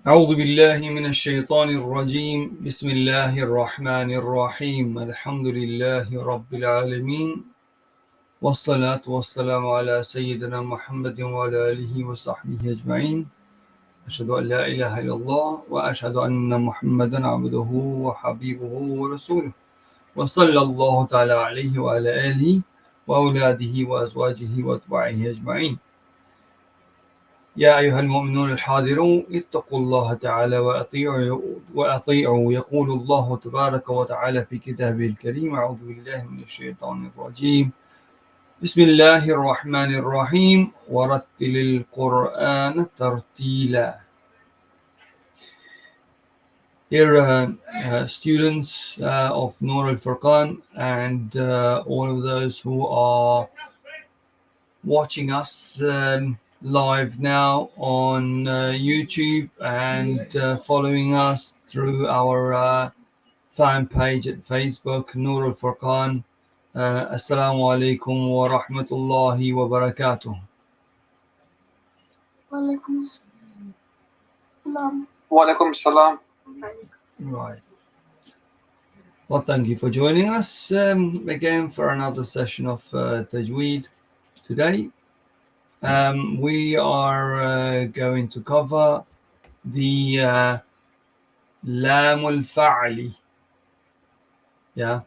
أعوذ بالله من الشيطان الرجيم بسم الله الرحمن الرحيم الحمد لله رب العالمين والصلاة والسلام على سيدنا محمد وعلى آله وصحبه أجمعين أشهد أن لا إله إلا الله وأشهد أن محمدا عبده وحبيبه ورسوله وصلى الله تعالى عليه وعلى آله وأولاده وأزواجه وأتباعه أجمعين. يا أيها المؤمنون الحاضرون اتقوا الله تعالى وأطيعوا يقول الله تبارك وتعالى في كتابه الكريم أعوذ بالله من الشيطان الرجيم بسم الله الرحمن الرحيم ورتل القرآن ترتيلا. Dear students of Noorul Furqaan and all of those who are watching us live now on YouTube and following us through our fan page at Facebook, Noorul Furqaan. Assalamu alaikum wa rahmatullahi wa barakatuh. Walaikum salam. Right. Well, thank you for joining us again for another session of Tajweed today. We are going to cover the Laam al-Fa'li. Yeah,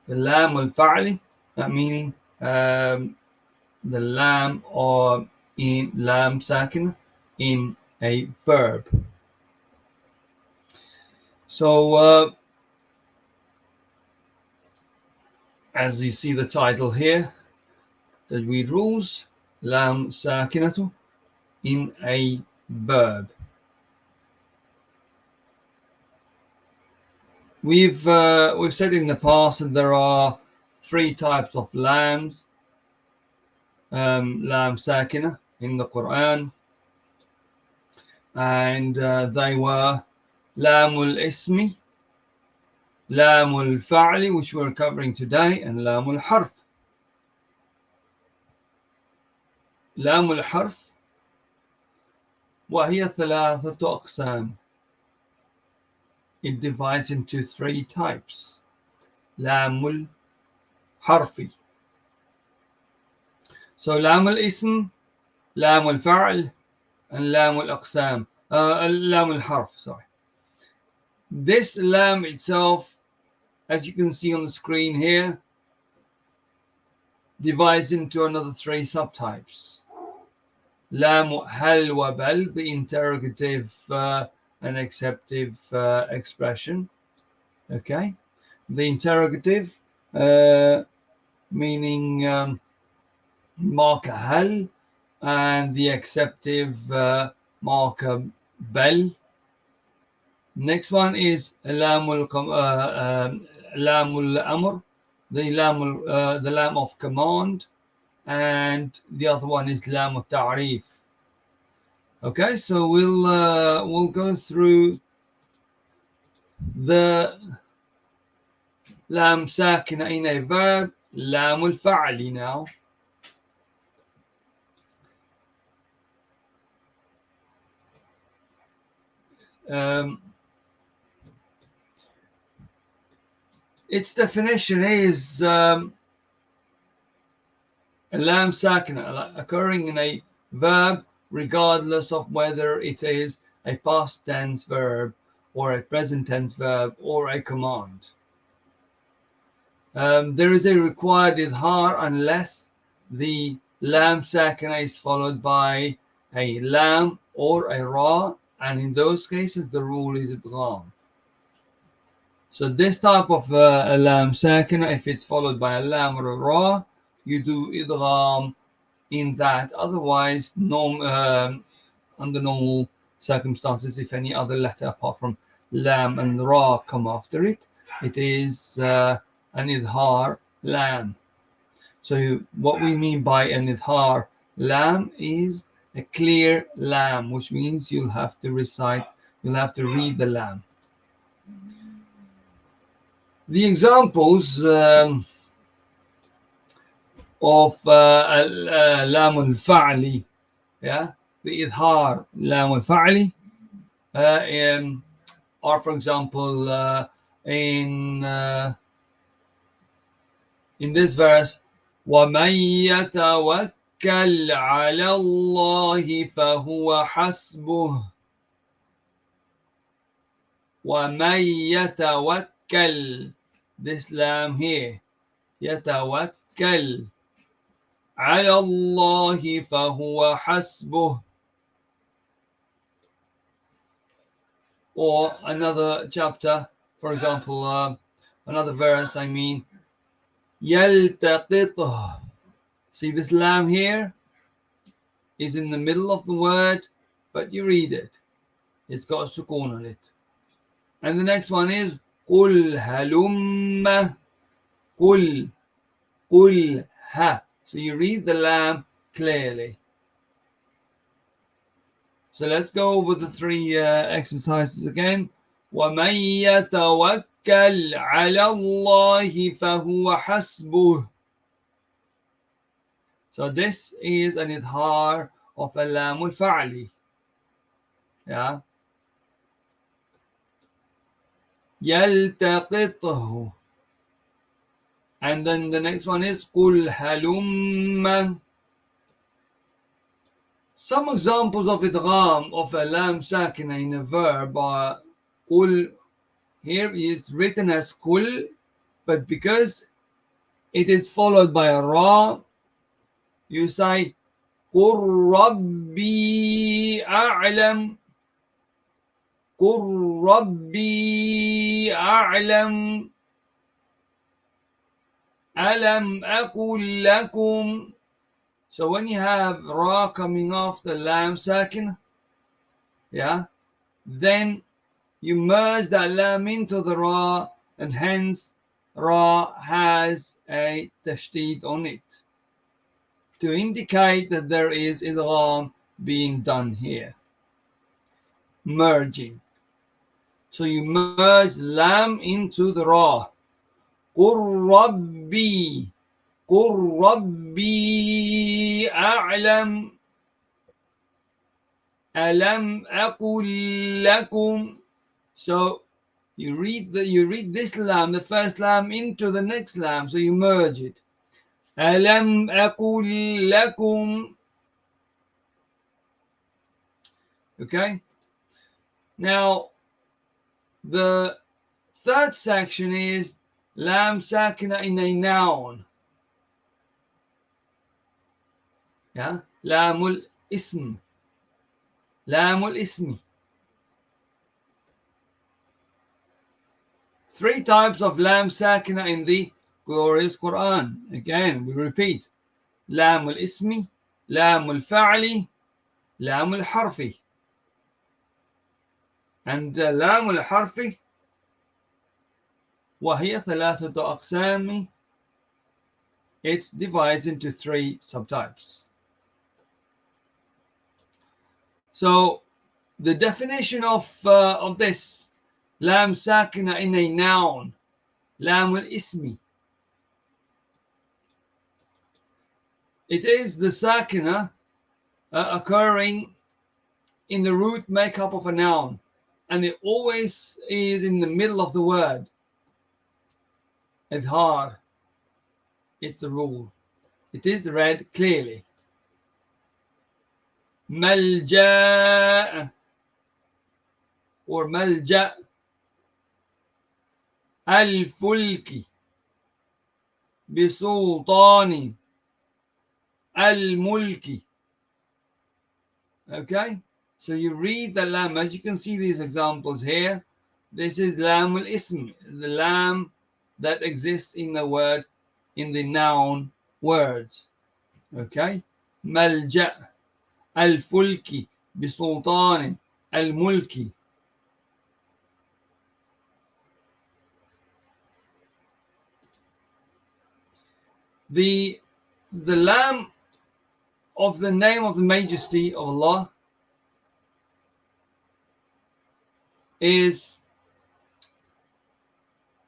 the Laam al-Fa'li, that meaning the Laam or in Laam Sakin in a verb. So, as you see the title here, Tajweed Rules, Laam Saakinatu in a verb. We've said in the past that there are three types of lams, Laam Sakina in the Quran, and they were Laamul Ismi, Laamul Fa'li, which we're covering today, and Laamul Harf. Laamul Harf وهي ثلاثة أقسام. It divides into three types. Laamul Harfi. So Laamul Ism, Laamul Fa'l, and Laamul Aqsam. Laamul Harf, sorry. This Lam itself, as you can see on the screen here, divides into another three subtypes. Laam hal wa bal, the interrogative and acceptive expression. Okay, the interrogative meaning marker hal, and the acceptive marker bal. Next one is Laamul Amr, the Laam of command, and the other one is Laam al-Ta'rif. Okay, so we'll go through the Laam Sakina in a verb, Laam al-Fa'li now. Its definition is a Laam Sakina occurring in a verb regardless of whether it is a past tense verb or a present tense verb or a command. There is a required idhar unless the Laam Sakina is followed by a lam or a ra, and in those cases the rule is idgham. So this type of a Laam Sakina, if it's followed by a lam or a ra, you do idgham in that. Otherwise, under normal circumstances, if any other letter apart from lam and ra come after it, it is an idhar lam. So what we mean by an idhar lam is a clear lam, which means you'll have to read the lam. The examples of Laam al-Fa'li, yeah, the idhar Laam al-Fa'li or for example, in this verse, وَمَن يَتَوَكَّلْ عَلَى اللَّهِ فَهُوَ حَسْبُهُ. وَمَن يَتَوَكَّلْ, this lam here, يَتَوَكَّلْ عَلَى اللَّهِ فَهُوَ حَسْبُهُ. Or another chapter, for example, another verse, يَلْتَقِطْهُ. See this lam here is in the middle of the word, but you read it. It's got a sukoon on it. And the next one is قُلْ هَلُمَّ. قُلْ ha. So you read the lam clearly. So let's go over the three exercises again. وَمَن يَتَوَكَّلْ عَلَى اللَّهِ فَهُوَ حَسْبُهُ. So this is an idhar of a lam al-fa'li. Yeah. يَلْتَقِطْهُ. And then the next one is قُلْ هَلُمَّ. Some examples of idgham of a lam sakina in a verb are قُل. Here is written as kul, but because it is followed by a ra, you say قُل رَبِّي أَعْلَمُ. قُل رَبِّي أَعْلَمُ. أَلَمْ أَقُل لَكُمْ. So when you have ra coming off the lam sakin, yeah, then you merge that lam into the ra, and hence ra has a tashdid on it to indicate that there is idgham being done here. Merging. So you merge lam into the ra. قُل رَبِّي. قُل رَبِّي أَعْلَمُ. أَلَمْ أَقُل لَكُمْ. So you read this lam, the first lam, into the next lam, so you merge it. أَلَمْ أَقُل لَكُمْ. Okay. Now the third section is lam sakina in a noun. Yeah, lamul ism. Lamul ismi. Three types of lam sakina in the glorious Quran. Again, we repeat. Lamul ismi, lamul fa'li, lamul harfi. And lamul harfi وهي ثلاثة أقسام. It divides into three subtypes. So the definition of this lam sakina in a noun, lamul ismi, it is the sakina occurring in the root makeup of a noun, and it always is in the middle of the word. Idhar, it's the rule. It is read clearly. Malja or malja. Al-fulki bisultani al-mulki. Okay, so you read the lam, as you can see these examples here. This is lam al-ism, the lam that exists in the word, in the noun words. Okay, malja, al-fulki bisultani al-mulki. The lam of the name of the majesty of Allah is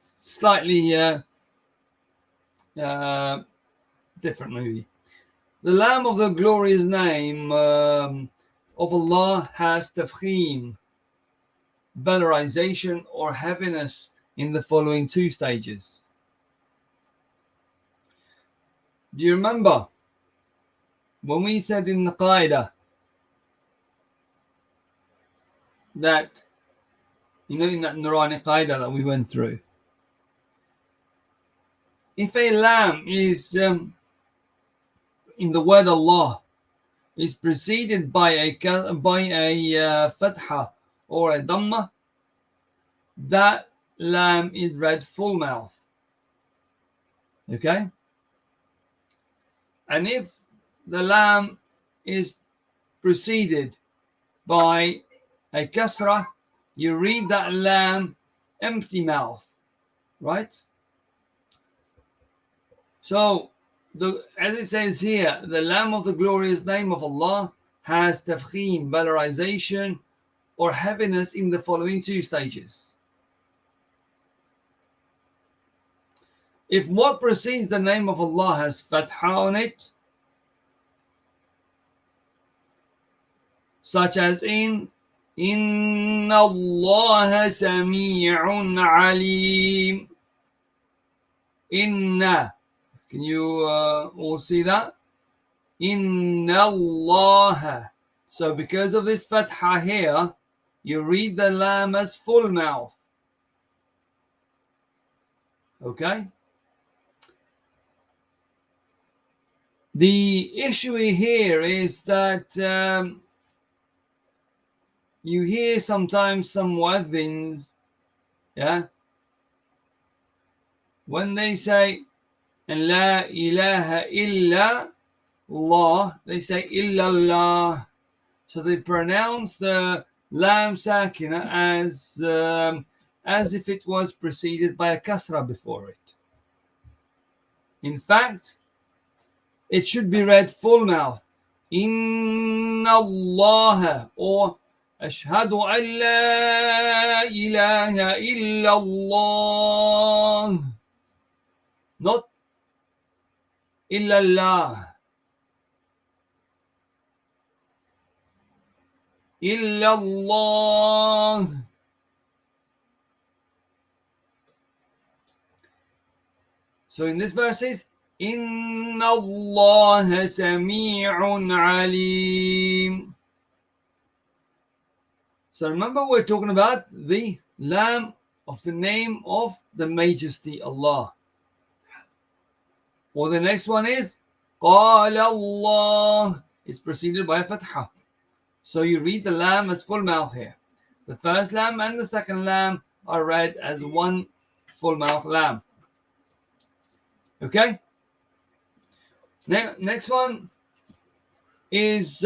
slightly different maybe. The lam of the glorious name of Allah has tafkhim. valorization or heaviness in the following two stages. Do you remember when we said in the Qaida that, in that Nurani Qaida that we went through, if a lam is in the word Allah is preceded by a fatha or a dhamma, that lam is read full mouth. Okay? And if the lam is preceded by a kasra, you read that lam empty mouth, right? So, as it says here, the lam of the glorious name of Allah has tafkhim, valorization, or heaviness in the following two stages. If what precedes the name of Allah has fatha on it, such as in Inna Allah Sami'un Alim. Inna. Can you all see that? Inna Allah. So because of this fatha here, you read the lam as full mouth. Okay? The issue here is that you hear sometimes some muadhins, yeah, when they say La ilaha illa Allah, they say illallah. So they pronounce the lam sakina as if it was preceded by a kasra before it. In fact, it should be read full mouth. Inna Allah, or Ashhadu an la ilaha illallah. Not illallah. Illallah. So in this verse is Inna Allah Sami'un Alim. So remember, we're talking about the lam of the name of the Majesty Allah. Or the next one is Qala Allah. It's preceded by a fatha. So you read the lam as full mouth here. The first lam and the second lam are read as one full mouth lam. Okay? Next one is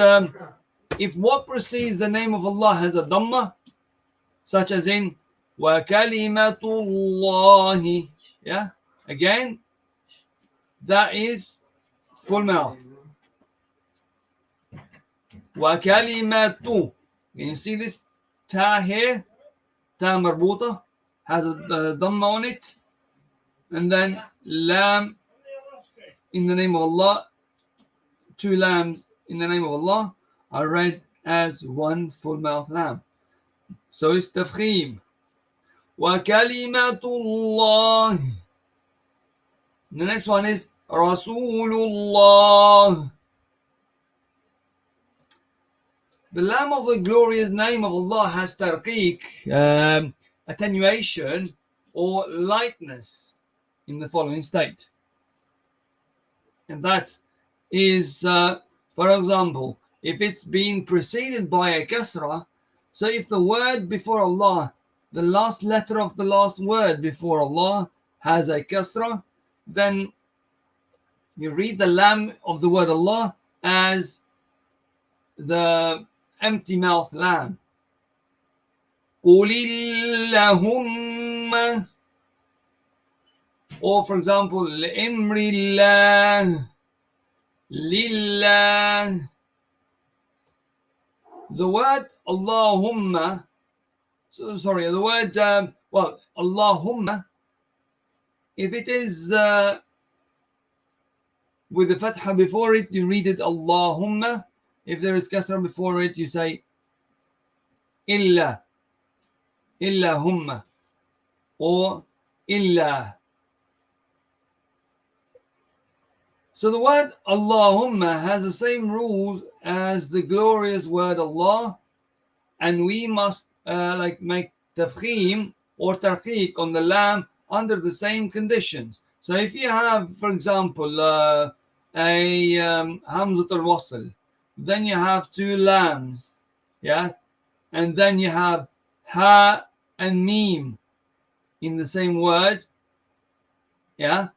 if what precedes the name of Allah has a dhamma, such as in wa kalimatullahi, yeah, again, that is full mouth. Wa kalimatu. Can you see this ta here? Ta marbuta has a dhamma on it, and then lam in the name of Allah. Two lambs in the name of Allah are read as one full mouth lamb. So it's tafkhim. Wa kalimatullah. The next one is Rasulullah. The lamb of the glorious name of Allah has tarqiq, attenuation or lightness in the following state. And that is, for example, if it's being preceded by a kasra, so if the word before Allah, the last letter of the last word before Allah has a kasra, then you read the lam of the word Allah as the empty mouth lam. Qulillahumma. Or for example, Li'imrillah, Lillah. The word Allahumma, the word, Allahumma, if it is with the fatha before it, you read it Allahumma. If there is kasra before it, you say Illa. Illahumma or illah. So the word Allahumma has the same rules as the glorious word Allah, and we must make tafkhim or tarqiq on the lam under the same conditions. So if you have, for example, a hamzat al-wasl, then you have two lams, yeah, and then you have ha and mim in the same word, yeah,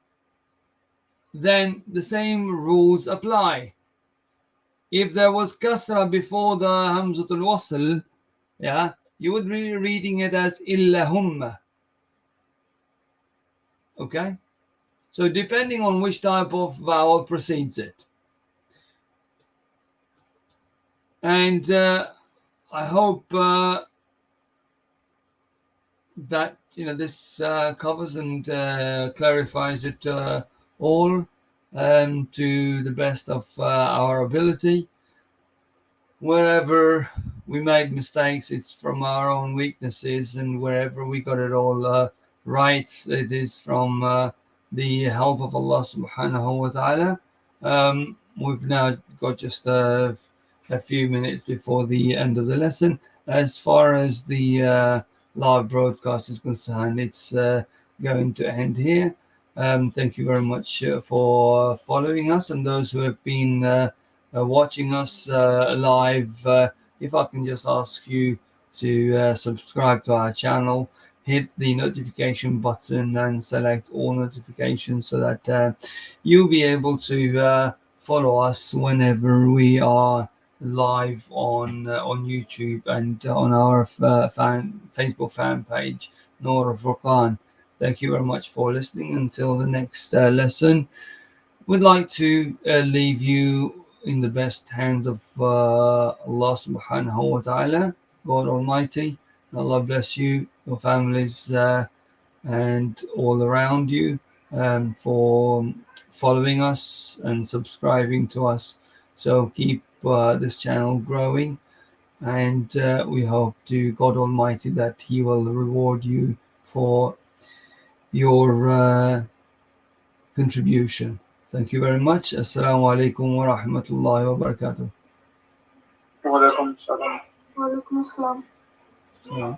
then the same rules apply. If there was kasra before the hamzat al-wasl, yeah, you would be reading it as illahumma. Okay, so depending on which type of vowel precedes it. And I hope that this covers and clarifies it all to the best of our ability. Wherever we made mistakes, it's from our own weaknesses, and wherever we got it all right, it is from the help of Allah subhanahu wa ta'ala. We've now got just a few minutes before the end of the lesson. As far as the live broadcast is concerned, it's going to end here. Thank you very much for following us, and those who have been watching us live, if I can just ask you to subscribe to our channel, hit the notification button and select all notifications so that you'll be able to follow us whenever we are live on YouTube and on our Facebook fan page, Noorul Furqaan. Thank you very much for listening. Until the next lesson, we'd like to leave you in the best hands of Allah subhanahu wa ta'ala, God Almighty. Allah bless you, your families, and all around you for following us and subscribing to us. So keep this channel growing, and we hope to God Almighty that He will reward you for your contribution. Thank you very much. Assalamu alaikum wa rahmatullahi wa barakatuh. Wa alaikum salam. Walaikum assalam. Yeah.